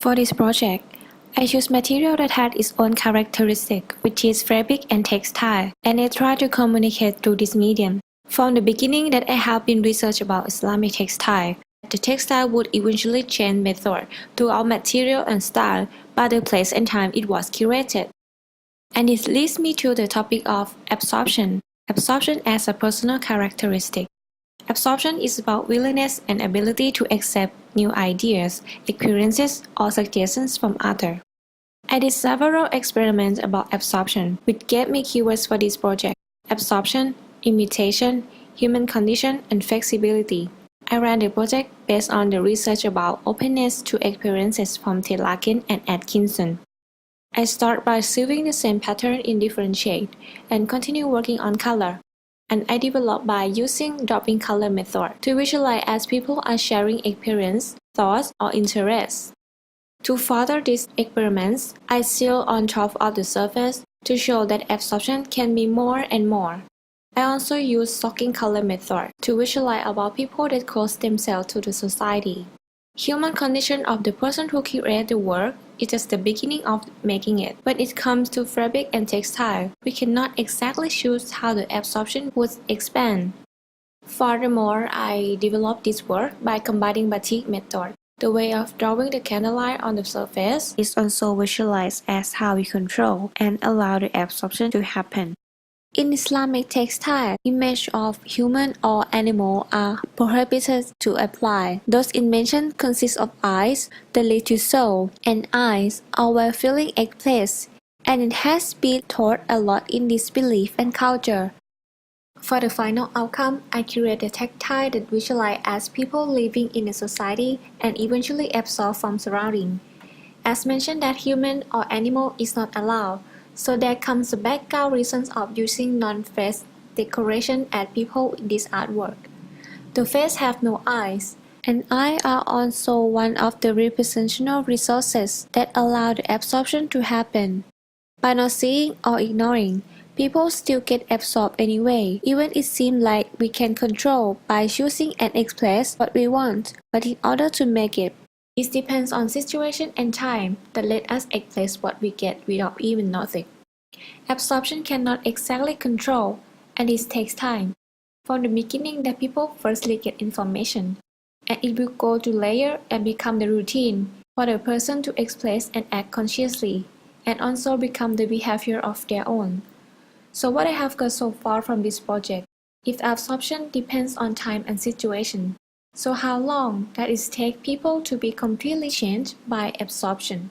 For this project, I choose material that had its own characteristic, which is fabric and textile, and I try to communicate through this medium. From the beginning that I have been research about Islamic textile, the textile would eventually change method throughout material and style by the place and time it was curated. And it leads me to the topic of absorption. Absorption as a personal characteristic. Absorption is about willingness and ability to accept new ideas, experiences, or suggestions from others. I did several experiments about absorption, which gave me keywords for this project: absorption, imitation, human condition, and flexibility. I ran the project based on the research about openness to experiences from Larkin and Atkinson. I start by sewing the same pattern in different shades and continue working on color. And I develop by using dropping color method to visualize as people are sharing experience, thoughts, or interests. To further these experiments, I seal on top of the surface to show that absorption can be more and more. I also use stocking color method to visualize about people that close themselves to the society. Human condition of the person who created the work is just the beginning of making it. When it comes to fabric and textile, we cannot exactly choose how the absorption would expand. Furthermore, I developed this work by combining batik method. The way of drawing the candlelight on the surface is also visualized as how we control and allow the absorption to happen. In Islamic textile, images of human or animal are prohibited to apply. Those images consist of eyes that lead to soul, and eyes are where feeling takes place, and it has been taught a lot in this belief and culture. For the final outcome, I create a textile that visualize as people living in a society and eventually absorb from surrounding. As mentioned that human or animal is not allowed, so there comes the background reasons of using non-face decoration as people in this artwork. The face have no eyes, and eyes are also one of the representational resources that allow the absorption to happen. By not seeing or ignoring, people still get absorbed anyway, even it seems like we can control by choosing and express what we want, but in order to make it depends on situation and time that let us express what we get without even noticing. Absorption cannot exactly control, and it takes time. From the beginning that people firstly get information, and it will go to layer and become the routine for the person to express and act consciously, and also become the behavior of their own. So what I have got so far from this project, if absorption depends on time and situation, so how long does it take people to be completely changed by absorption?